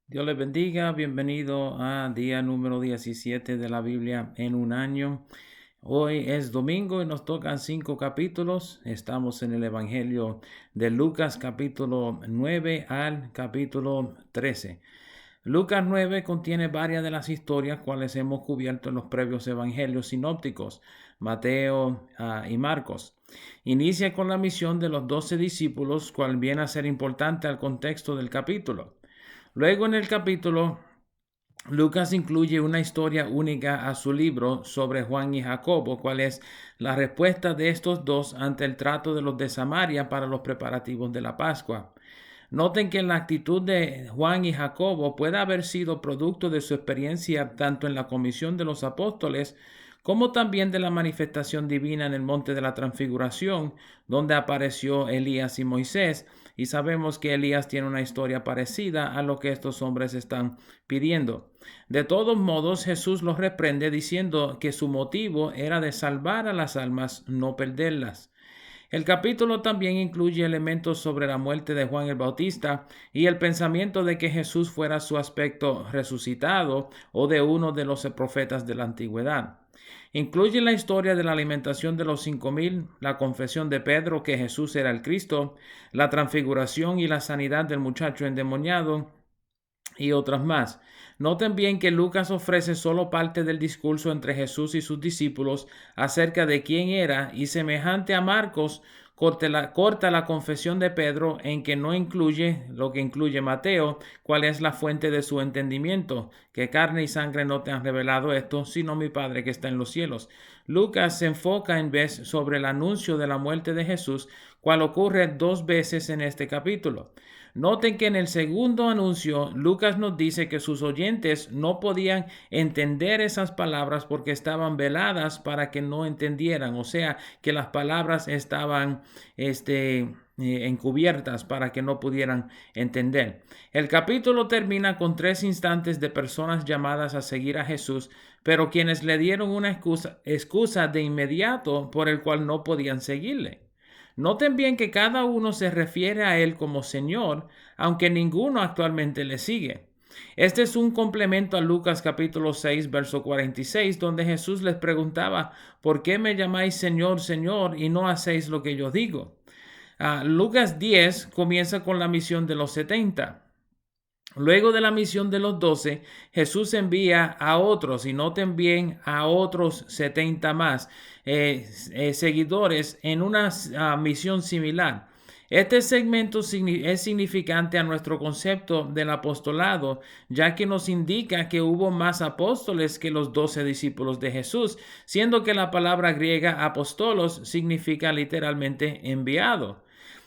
Dios les bendiga, bienvenido a día número 17 de la Biblia en un año. Hoy es domingo y nos tocan 5 capítulos. Estamos en el Evangelio de Lucas capítulo 9 al capítulo 13. Lucas 9 contiene varias de las historias cuales hemos cubierto en los previos evangelios sinópticos, Mateo y Marcos. Inicia con la misión de los 12 discípulos, cual viene a ser importante al contexto del capítulo. Luego en el capítulo, Lucas incluye una historia única a su libro sobre Juan y Jacobo, cuál es la respuesta de estos dos ante el trato de los de Samaria para los preparativos de la Pascua. Noten que la actitud de Juan y Jacobo puede haber sido producto de su experiencia tanto en la comisión de los apóstoles como también de la manifestación divina en el monte de la transfiguración, donde apareció Elías y Moisés, y sabemos que Elías tiene una historia parecida a lo que estos hombres están pidiendo. De todos modos, Jesús los reprende diciendo que su motivo era de salvar a las almas, no perderlas. El capítulo también incluye elementos sobre la muerte de Juan el Bautista y el pensamiento de que Jesús fuera su aspecto resucitado o de uno de los profetas de la antigüedad. Incluye la historia de la alimentación de los 5,000, la confesión de Pedro que Jesús era el Cristo, la transfiguración y la sanidad del muchacho endemoniado y otras más. Noten bien que Lucas ofrece solo parte del discurso entre Jesús y sus discípulos acerca de quién era y semejante a Marcos corta la confesión de Pedro en que no incluye lo que incluye Mateo, cuál es la fuente de su entendimiento, que carne y sangre no te han revelado esto, sino mi Padre que está en los cielos. Lucas se enfoca en vez sobre el anuncio de la muerte de Jesús, cual ocurre 2 veces en este capítulo. Noten que en el segundo anuncio, Lucas nos dice que sus oyentes no podían entender esas palabras porque estaban veladas para que no entendieran, o sea, que las palabras estaban encubiertas para que no pudieran entender. El capítulo termina con 3 instantes de personas llamadas a seguir a Jesús, pero quienes le dieron una excusa de inmediato por el cual no podían seguirle. Noten bien que cada uno se refiere a él como Señor, aunque ninguno actualmente le sigue. Este es un complemento a Lucas capítulo 6, verso 46, donde Jesús les preguntaba, ¿por qué me llamáis Señor, Señor, y no hacéis lo que yo digo? Lucas 10 comienza con la misión de los 70. Luego de la misión de los 12, Jesús envía a otros, y noten bien, a otros 70 más seguidores en una misión similar. Este segmento es significante a nuestro concepto del apostolado, ya que nos indica que hubo más apóstoles que los 12 discípulos de Jesús, siendo que la palabra griega apostolos significa literalmente enviado.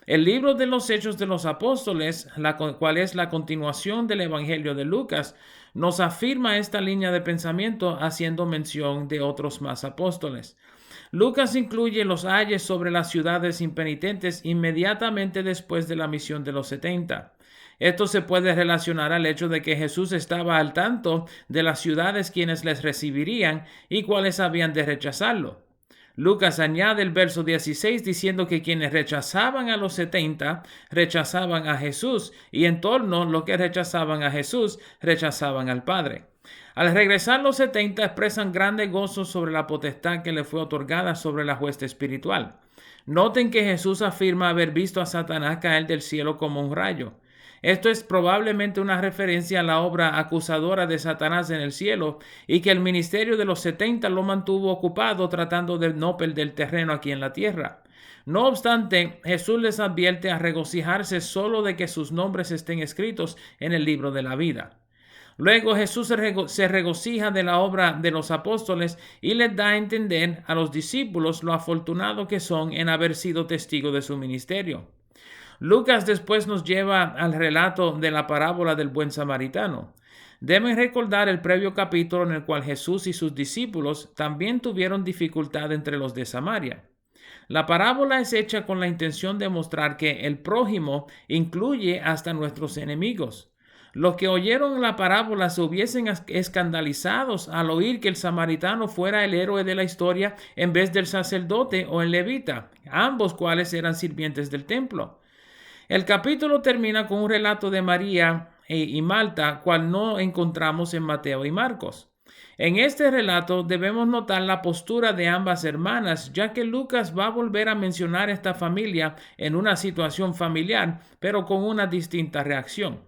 El libro de los Hechos de los Apóstoles, cual es la continuación del Evangelio de Lucas, nos afirma esta línea de pensamiento haciendo mención de otros más apóstoles. Lucas incluye los ayes sobre las ciudades impenitentes inmediatamente después de la misión de los 70. Esto se puede relacionar al hecho de que Jesús estaba al tanto de las ciudades quienes les recibirían y cuáles habían de rechazarlo. Lucas añade el verso 16 diciendo que quienes rechazaban a los 70 rechazaban a Jesús y en torno a lo que rechazaban a Jesús rechazaban al Padre. Al regresar los 70 expresan grande gozo sobre la potestad que le fue otorgada sobre la hueste espiritual. Noten que Jesús afirma haber visto a Satanás caer del cielo como un rayo. Esto es probablemente una referencia a la obra acusadora de Satanás en el cielo y que el ministerio de los 70 lo mantuvo ocupado tratando de no perder terreno aquí en la tierra. No obstante, Jesús les advierte a regocijarse solo de que sus nombres estén escritos en el libro de la vida. Luego Jesús se regocija de la obra de los apóstoles y les da a entender a los discípulos lo afortunados que son en haber sido testigos de su ministerio. Lucas después nos lleva al relato de la parábola del buen samaritano. Deben recordar el previo capítulo en el cual Jesús y sus discípulos también tuvieron dificultad entre los de Samaria. La parábola es hecha con la intención de mostrar que el prójimo incluye hasta nuestros enemigos. Los que oyeron la parábola se hubiesen escandalizados al oír que el samaritano fuera el héroe de la historia en vez del sacerdote o el levita, ambos cuales eran sirvientes del templo. El capítulo termina con un relato de María y Malta, cual no encontramos en Mateo y Marcos. En este relato debemos notar la postura de ambas hermanas, ya que Lucas va a volver a mencionar esta familia en una situación familiar, pero con una distinta reacción.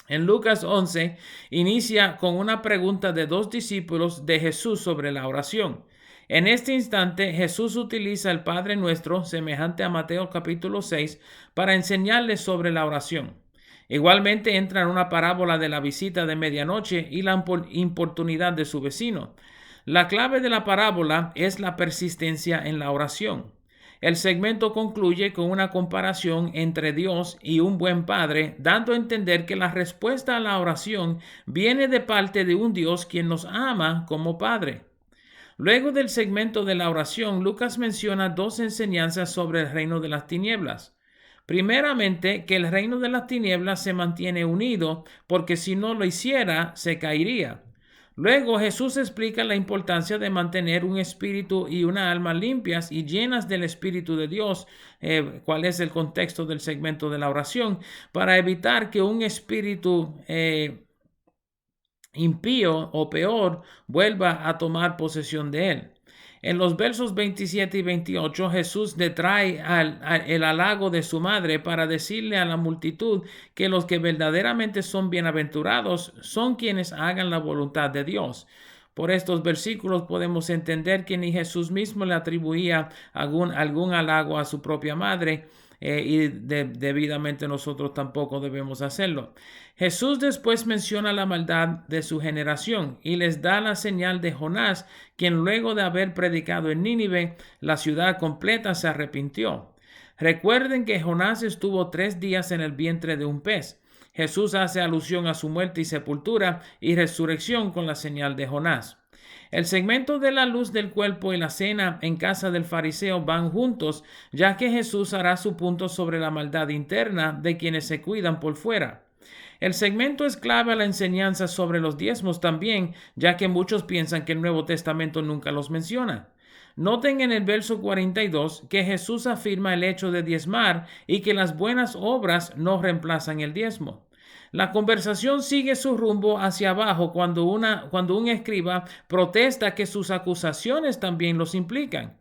En Lucas 11 inicia con una pregunta de dos discípulos de Jesús sobre la oración. En este instante, Jesús utiliza el Padre Nuestro, semejante a Mateo capítulo 6, para enseñarles sobre la oración. Igualmente entra en una parábola de la visita de medianoche y la importunidad de su vecino. La clave de la parábola es la persistencia en la oración. El segmento concluye con una comparación entre Dios y un buen padre, dando a entender que la respuesta a la oración viene de parte de un Dios quien nos ama como Padre. Luego del segmento de la oración, Lucas menciona dos enseñanzas sobre el reino de las tinieblas. Primeramente, que el reino de las tinieblas se mantiene unido, porque si no lo hiciera, se caería. Luego Jesús explica la importancia de mantener un espíritu y una alma limpias y llenas del Espíritu de Dios, cuál es el contexto del segmento de la oración, para evitar que un espíritu impío o peor vuelva a tomar posesión de él. En los versos 27 y 28, Jesús detrae el halago de su madre para decirle a la multitud que los que verdaderamente son bienaventurados son quienes hagan la voluntad de Dios. Por estos versículos podemos entender que ni Jesús mismo le atribuía algún halago a su propia madre, y debidamente nosotros tampoco debemos hacerlo. Jesús después menciona la maldad de su generación y les da la señal de Jonás, quien luego de haber predicado en Nínive, la ciudad completa se arrepintió. Recuerden que Jonás estuvo 3 días en el vientre de un pez. Jesús hace alusión a su muerte y sepultura y resurrección con la señal de Jonás. El segmento de la luz del cuerpo y la cena en casa del fariseo van juntos, ya que Jesús hará su punto sobre la maldad interna de quienes se cuidan por fuera. El segmento es clave a la enseñanza sobre los diezmos también, ya que muchos piensan que el Nuevo Testamento nunca los menciona. Noten en el verso 42 que Jesús afirma el hecho de diezmar y que las buenas obras no reemplazan el diezmo. La conversación sigue su rumbo hacia abajo cuando un escriba protesta que sus acusaciones también los implican.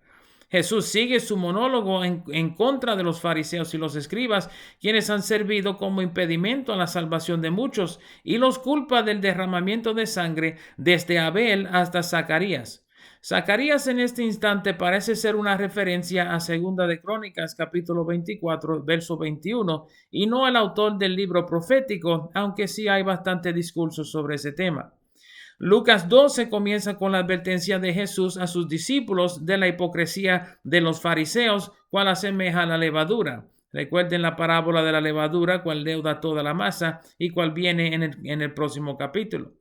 Jesús sigue su monólogo en contra de los fariseos y los escribas, quienes han servido como impedimento a la salvación de muchos, y los culpa del derramamiento de sangre desde Abel hasta Zacarías. Zacarías en este instante parece ser una referencia a Segunda de Crónicas, capítulo 24, verso 21, y no el autor del libro profético, aunque sí hay bastante discurso sobre ese tema. Lucas 12 comienza con la advertencia de Jesús a sus discípulos de la hipocresía de los fariseos, cual asemeja a la levadura. Recuerden la parábola de la levadura, cual leuda toda la masa y cual viene en el próximo capítulo.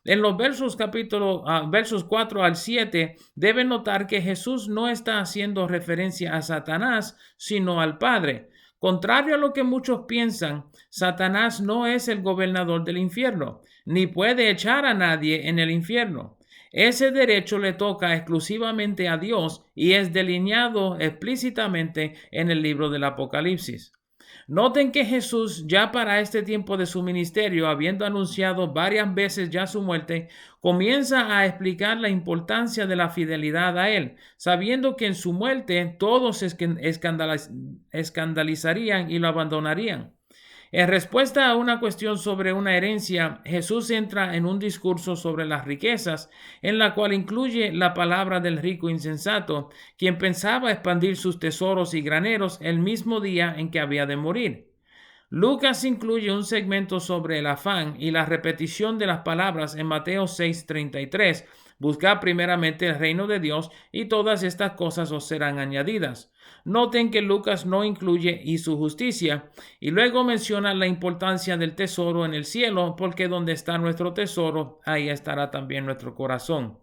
En los versos 4 al 7, deben notar que Jesús no está haciendo referencia a Satanás, sino al Padre. Contrario a lo que muchos piensan, Satanás no es el gobernador del infierno, ni puede echar a nadie en el infierno. Ese derecho le toca exclusivamente a Dios y es delineado explícitamente en el libro del Apocalipsis. Noten que Jesús, ya para este tiempo de su ministerio, habiendo anunciado varias veces ya su muerte, comienza a explicar la importancia de la fidelidad a Él, sabiendo que en su muerte todos se escandalizarían y lo abandonarían. En respuesta a una cuestión sobre una herencia, Jesús entra en un discurso sobre las riquezas, en la cual incluye la palabra del rico insensato, quien pensaba expandir sus tesoros y graneros el mismo día en que había de morir. Lucas incluye un segmento sobre el afán y la repetición de las palabras en Mateo 6:33. Buscad primeramente el reino de Dios y todas estas cosas os serán añadidas. Noten que Lucas no incluye y su justicia, y luego menciona la importancia del tesoro en el cielo, porque donde está nuestro tesoro, ahí estará también nuestro corazón.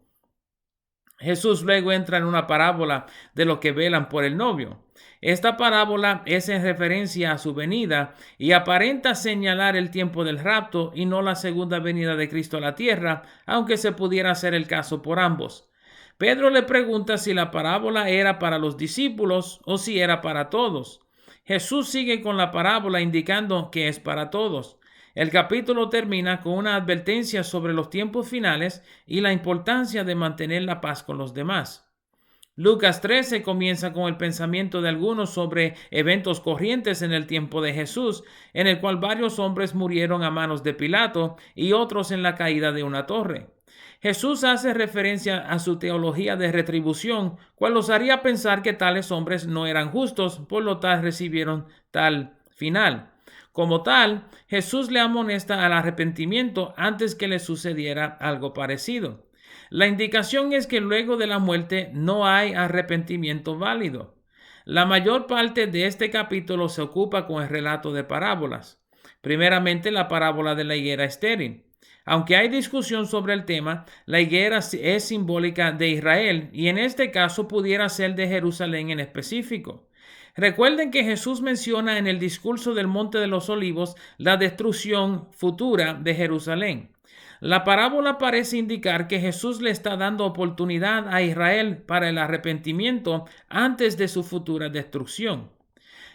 Jesús luego entra en una parábola de los que velan por el novio. Esta parábola es en referencia a su venida y aparenta señalar el tiempo del rapto y no la segunda venida de Cristo a la tierra, aunque se pudiera hacer el caso por ambos. Pedro le pregunta si la parábola era para los discípulos o si era para todos. Jesús sigue con la parábola indicando que es para todos. El capítulo termina con una advertencia sobre los tiempos finales y la importancia de mantener la paz con los demás. Lucas 13 comienza con el pensamiento de algunos sobre eventos corrientes en el tiempo de Jesús, en el cual varios hombres murieron a manos de Pilato y otros en la caída de una torre. Jesús hace referencia a su teología de retribución, cual los haría pensar que tales hombres no eran justos, por lo tal recibieron tal final. Como tal, Jesús le amonesta al arrepentimiento antes que le sucediera algo parecido. La indicación es que luego de la muerte no hay arrepentimiento válido. La mayor parte de este capítulo se ocupa con el relato de parábolas. Primeramente, la parábola de la higuera estéril. Aunque hay discusión sobre el tema, la higuera es simbólica de Israel y en este caso pudiera ser de Jerusalén en específico. Recuerden que Jesús menciona en el discurso del Monte de los Olivos la destrucción futura de Jerusalén. La parábola parece indicar que Jesús le está dando oportunidad a Israel para el arrepentimiento antes de su futura destrucción.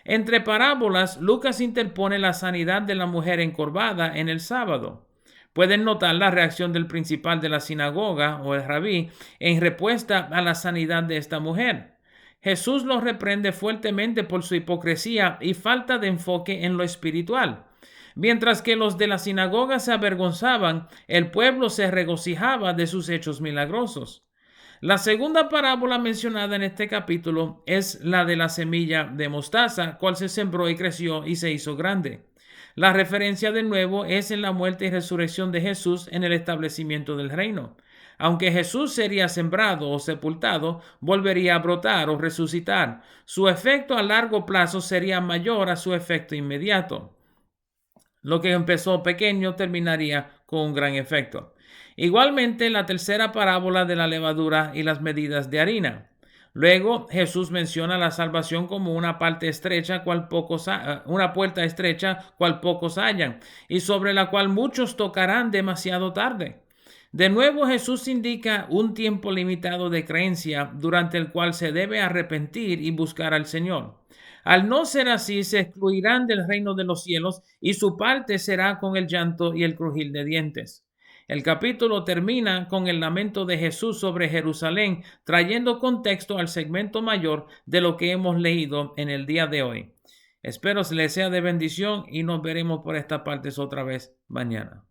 Entre parábolas, Lucas interpone la sanidad de la mujer encorvada en el sábado. Pueden notar la reacción del principal de la sinagoga o el rabí en respuesta a la sanidad de esta mujer. Jesús los reprende fuertemente por su hipocresía y falta de enfoque en lo espiritual. Mientras que los de la sinagoga se avergonzaban, el pueblo se regocijaba de sus hechos milagrosos. La segunda parábola mencionada en este capítulo es la de la semilla de mostaza, cual se sembró y creció y se hizo grande. La referencia de nuevo es en la muerte y resurrección de Jesús en el establecimiento del reino. Aunque Jesús sería sembrado o sepultado, volvería a brotar o resucitar. Su efecto a largo plazo sería mayor a su efecto inmediato. Lo que empezó pequeño terminaría con un gran efecto. Igualmente, la tercera parábola de la levadura y las medidas de harina. Luego, Jesús menciona la salvación como una puerta estrecha, cual pocos hallan, y sobre la cual muchos tocarán demasiado tarde. De nuevo, Jesús indica un tiempo limitado de creencia durante el cual se debe arrepentir y buscar al Señor. Al no ser así, se excluirán del reino de los cielos y su parte será con el llanto y el crujir de dientes. El capítulo termina con el lamento de Jesús sobre Jerusalén, trayendo contexto al segmento mayor de lo que hemos leído en el día de hoy. Espero les sea de bendición y nos veremos por estas partes otra vez mañana.